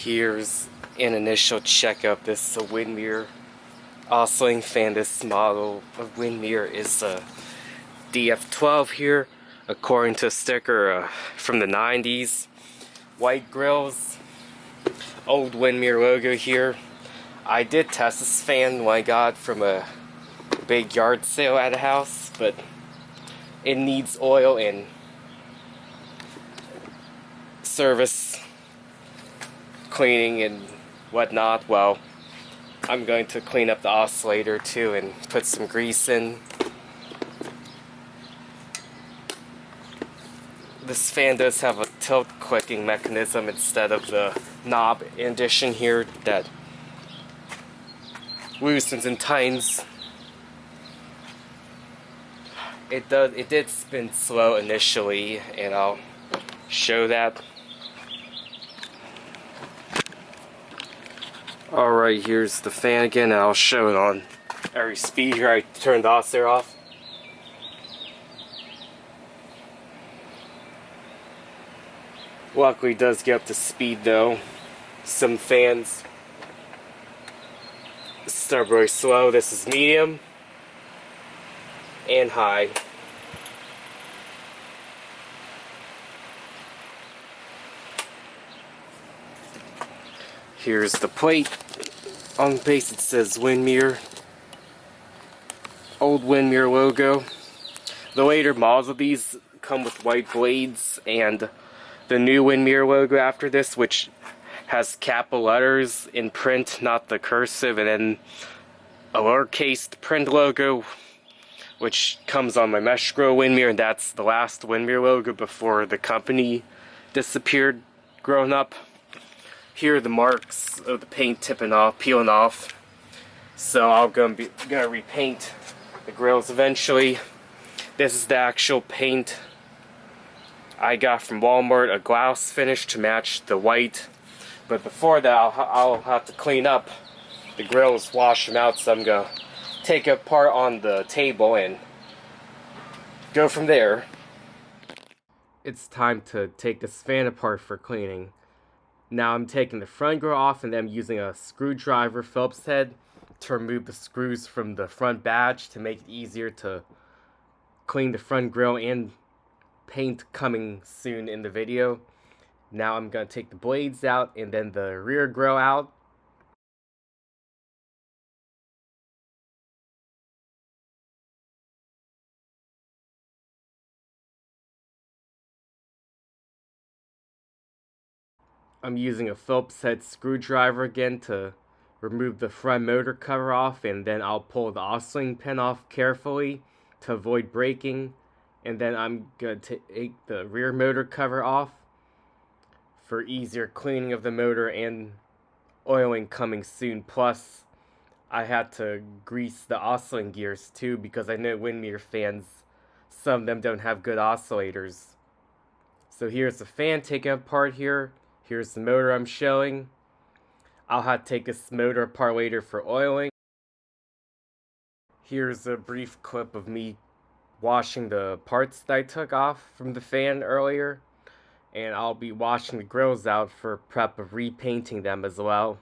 Here's an initial checkup. This is a Windmere oscillating fan. This model of Windmere is a DF12 here, according to a sticker from the 90s. White grills, old Windmere logo here. I did test this fan when I got it from a big yard sale at a house, but it needs oil and service, cleaning and whatnot. Well, I'm going to clean up the oscillator too and put some grease in. This fan does have a tilt clicking mechanism instead of the knob addition here that loosens and tightens. It did spin slow initially, and I'll show that. Alright, here's the fan again, and I'll show it on every speed here. I turned the oscillator off. Luckily it does get up to speed though. Some fans start very slow. This is medium and high. Here's the plate. On the base it says Windmere. Old Windmere logo. The later models of these come with white blades, and the new Windmere logo after this, which has capital letters in print, not the cursive, and then a lowercase print logo, which comes on my mesh grill Windmere, and that's the last Windmere logo before the company disappeared, grown up. Here are the marks of the paint tipping off, peeling off. So I'm gonna repaint the grills eventually. This is the actual paint I got from Walmart, a gloss finish to match the white. But before that, I'll have to clean up the grills, wash them out. So I'm gonna take it apart on the table and go from there. It's time to take this fan apart for cleaning. Now I'm taking the front grill off, and then I'm using a screwdriver Phillips head to remove the screws from the front badge to make it easier to clean the front grill, and paint coming soon in the video. Now I'm going to take the blades out and then the rear grill out. I'm using a Phillips head screwdriver again to remove the front motor cover off, and then I'll pull the oscillating pin off carefully to avoid breaking, and then I'm going to take the rear motor cover off for easier cleaning of the motor and oiling coming soon. Plus, I had to grease the oscillating gears too, because I know Windmere fans, some of them don't have good oscillators. So here's the fan taken apart here. Here's the motor I'm showing. I'll have to take this motor apart later for oiling. Here's a brief clip of me washing the parts that I took off from the fan earlier. And I'll be washing the grills out for prep of repainting them as well.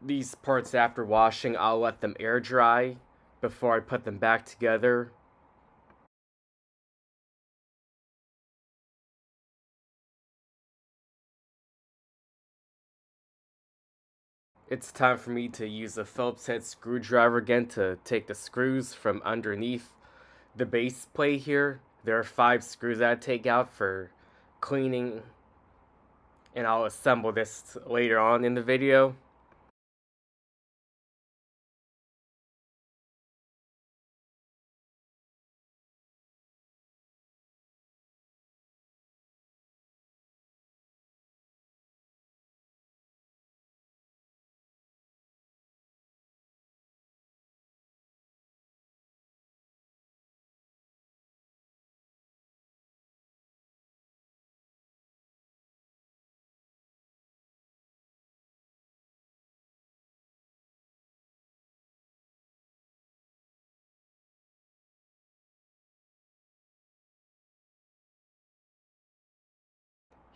These parts, after washing, I'll let them air dry before I put them back together. It's time for me to use a Phillips head screwdriver again to take the screws from underneath the base plate here. There are 5 screws that I take out for cleaning, and I'll assemble this later on in the video.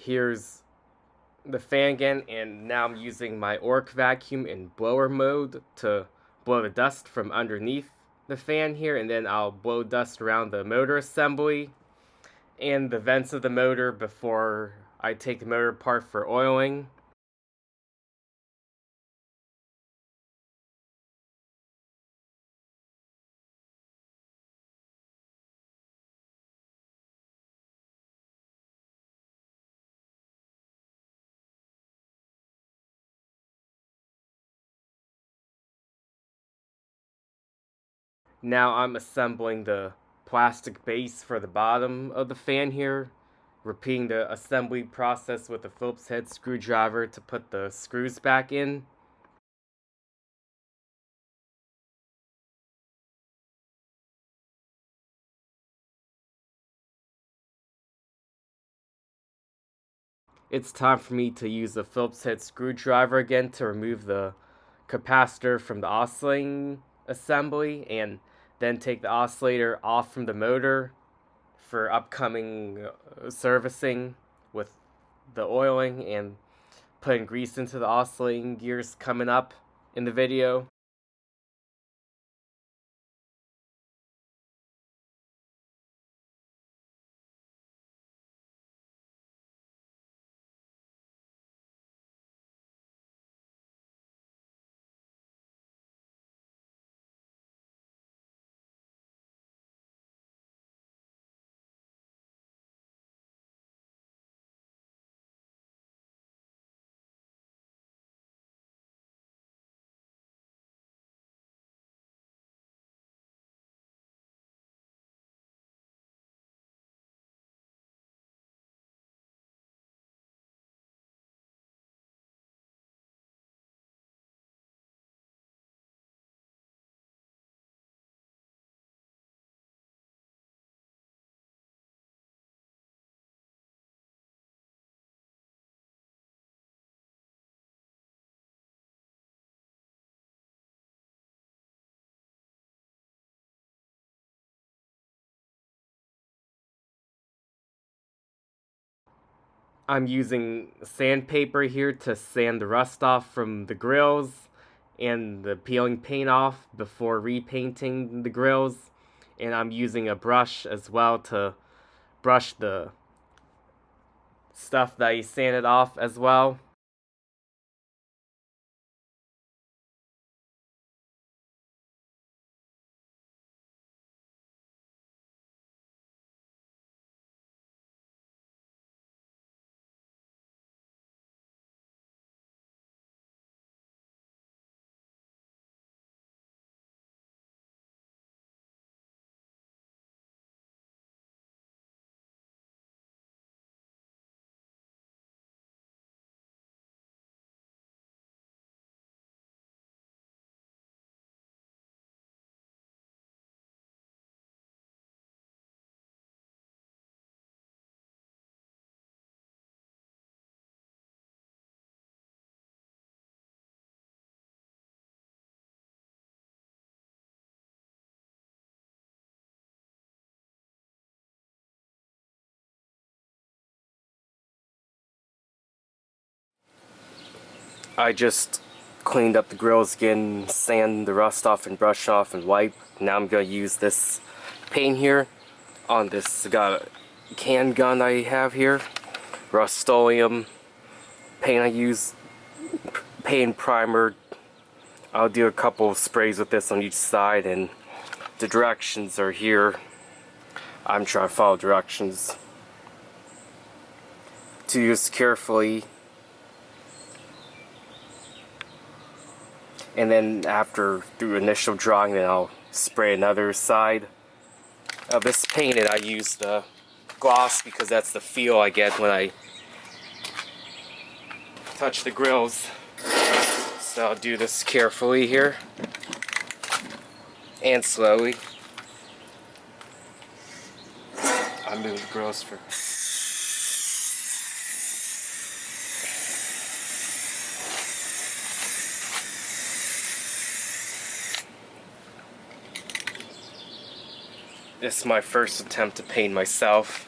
Here's the fan again, and now I'm using my Orc vacuum in blower mode to blow the dust from underneath the fan here, and then I'll blow dust around the motor assembly and the vents of the motor before I take the motor apart for oiling. Now I'm assembling the plastic base for the bottom of the fan here, repeating the assembly process with a Phillips head screwdriver to put the screws back in. It's time for me to use the Phillips head screwdriver again to remove the capacitor from the oscillating assembly, and then take the oscillator off from the motor for upcoming servicing with the oiling and putting grease into the oscillating gears coming up in the video. I'm using sandpaper here to sand the rust off from the grills and the peeling paint off before repainting the grills. And I'm using a brush as well to brush the stuff that I sanded off as well. I just cleaned up the grills again, sand the rust off and brush off and wipe. Now I'm going to use this paint here on this can gun I have here. Rust-Oleum paint I use, paint primer. I'll do a couple of sprays with this on each side, and the directions are here. I'm trying to follow directions to use carefully. And then after, through initial drawing, then I'll spray another side of this paint, and I use the gloss because that's the feel I get when I touch the grills. So I'll do this carefully here and slowly. I move the grills for. This is my first attempt to paint myself.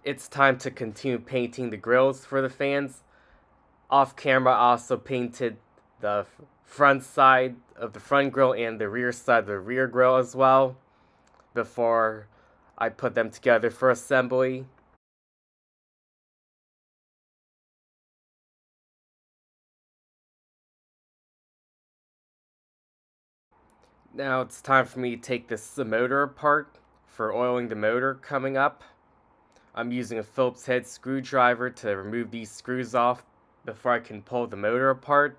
it's time to continue painting the grills for the fans. Off camera, I also painted the front side of the front grill and the rear side of the rear grill as well before I put them together for assembly. Now it's time for me to take this motor apart for oiling the motor coming up. I'm using a Phillips head screwdriver to remove these screws off before I can pull the motor apart.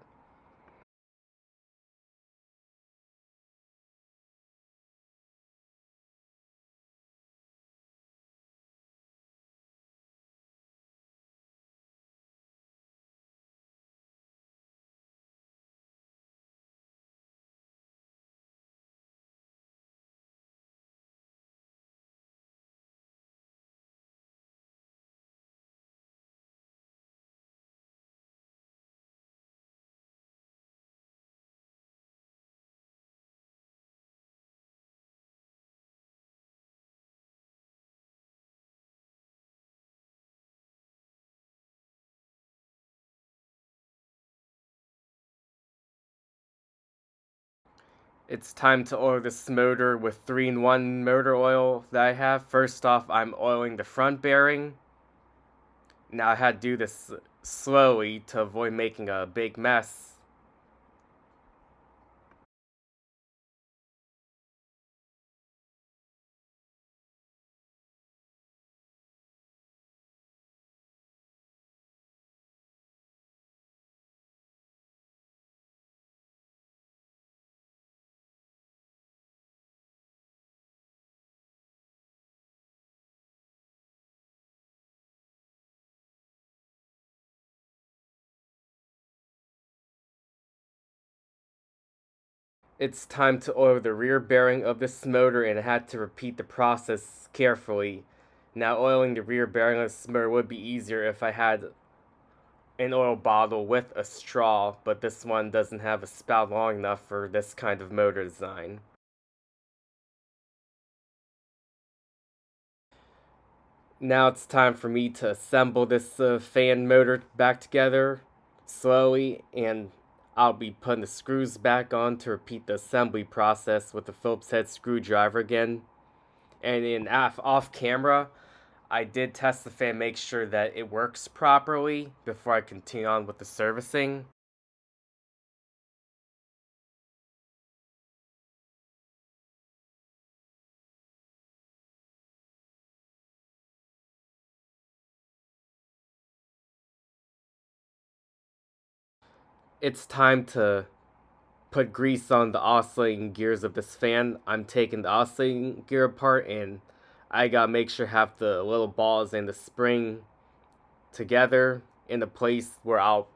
It's time to oil this motor with 3-in-1 motor oil that I have. First off, I'm oiling the front bearing. Now I had to do this slowly to avoid making a big mess. It's time to oil the rear bearing of this motor, and I had to repeat the process carefully. Now oiling the rear bearing of this motor would be easier if I had an oil bottle with a straw, but this one doesn't have a spout long enough for this kind of motor design. Now it's time for me to assemble this fan motor back together slowly, and I'll be putting the screws back on to repeat the assembly process with the Phillips head screwdriver again. And off camera, I did test the fan, make sure that it works properly before I continue on with the servicing. It's time to put grease on the oscillating gears of this fan. I'm taking the oscillating gear apart, and I gotta make sure I have the little balls and the spring together in a place where I'll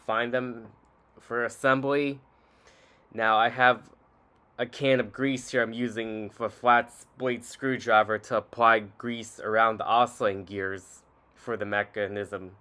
find them for assembly. Now I have a can of grease here I'm using for a flat blade screwdriver to apply grease around the oscillating gears for the mechanism.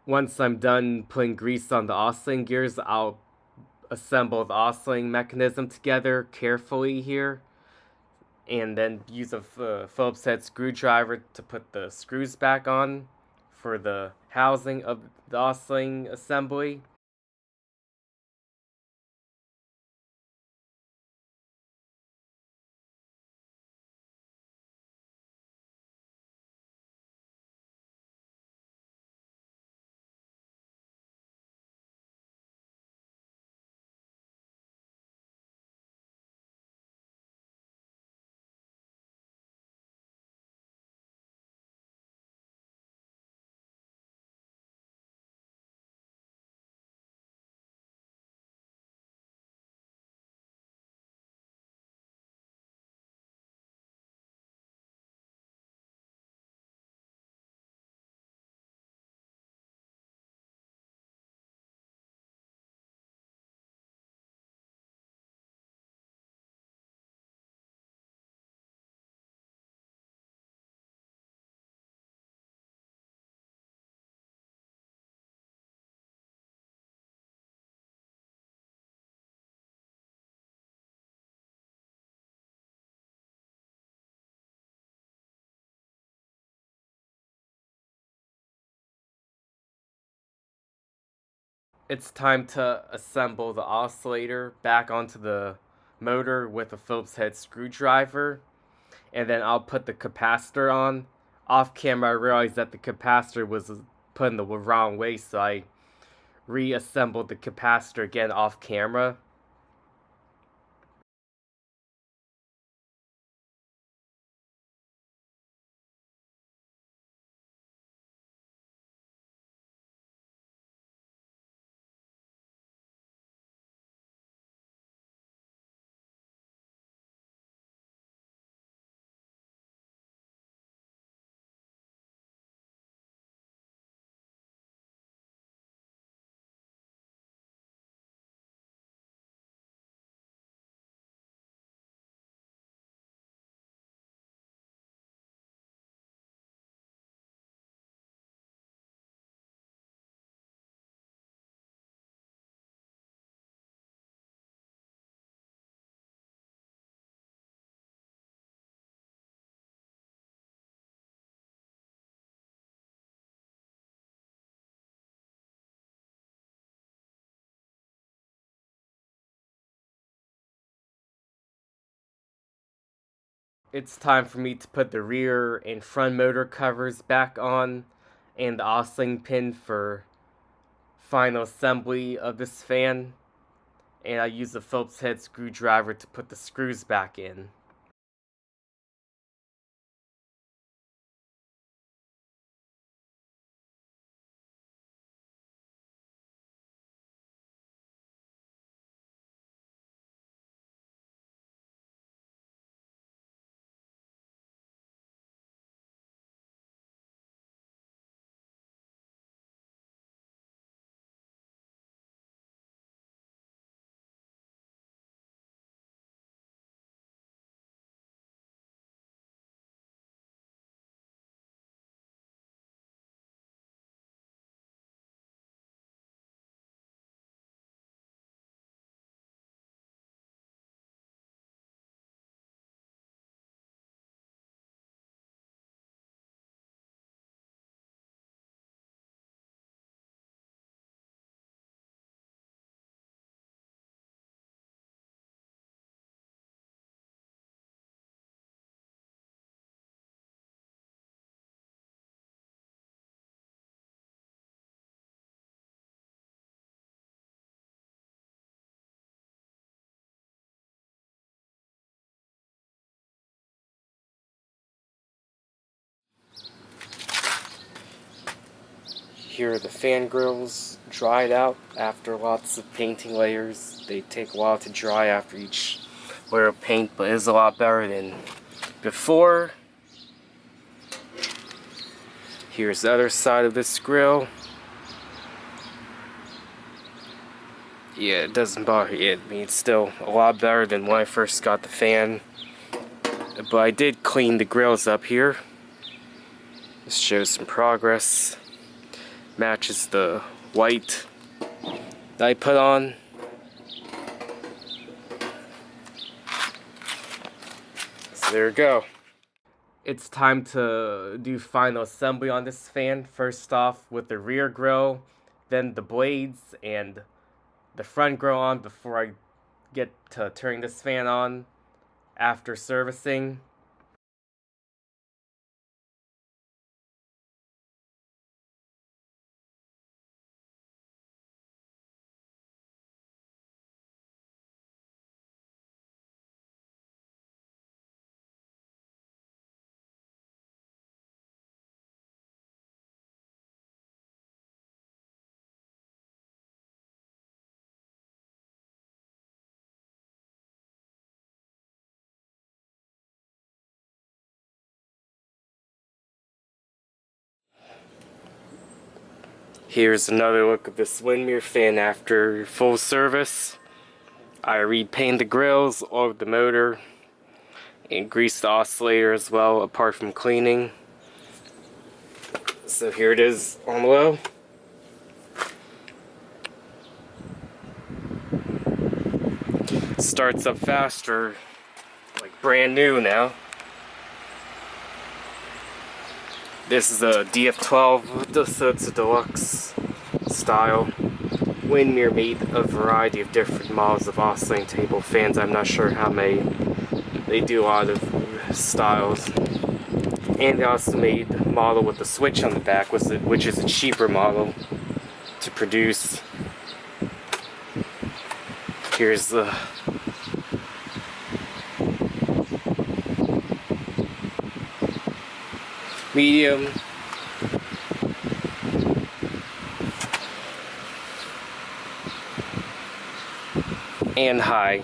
Once I'm done putting grease on the oscillating gears, I'll assemble the oscillating mechanism together carefully here, and then use a Phillips head screwdriver to put the screws back on for the housing of the oscillating assembly. It's time to assemble the oscillator back onto the motor with a Phillips head screwdriver, and then I'll put the capacitor on. Off camera, I realized that the capacitor was put in the wrong way, so I reassembled the capacitor again off camera. It's time for me to put the rear and front motor covers back on, and the oscillating pin for final assembly of this fan. And I use the Phillips head screwdriver to put the screws back in. Here are the fan grills dried out after lots of painting layers. They take a while to dry after each layer of paint, but it is a lot better than before. Here's the other side of this grill. Yeah, it doesn't bother it. I mean, it's still a lot better than when I first got the fan. But I did clean the grills up here. This shows some progress. Matches the white that I put on. So there we go. It's time to do final assembly on this fan. First off with the rear grill, then the blades and the front grill on before I get to turning this fan on after servicing. Here's another look at this Windmere fan after full service. I repainted the grills, oiled the motor, and greased the oscillator as well, apart from cleaning. So here it is on low. Starts up faster, like brand new now. This is a DF12, so it's a deluxe style Windmere made a variety of different models of oscillating table fans. I'm not sure how many. They do a lot of styles. And they also made a model with the switch on the back, which is a cheaper model to produce. Here's the medium, and high.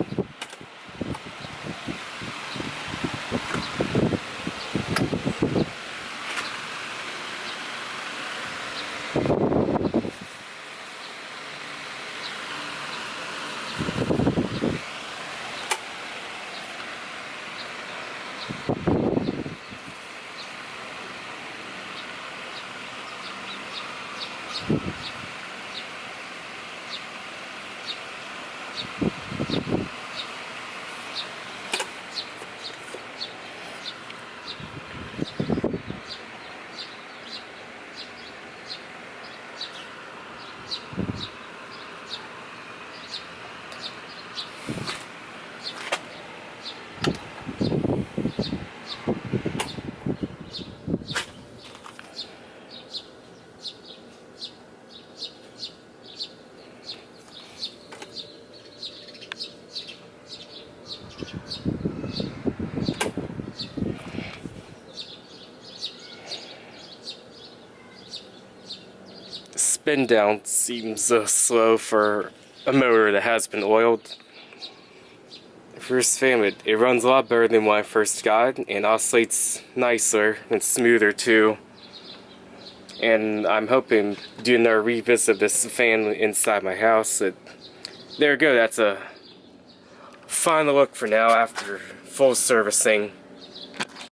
Spin down seems slow for a motor that has been oiled. First fam, it runs a lot better than when I first got it, and oscillates nicer and smoother too. And I'm hoping doing a revisit of this fan inside my house. There we go, that's a final look for now after full servicing.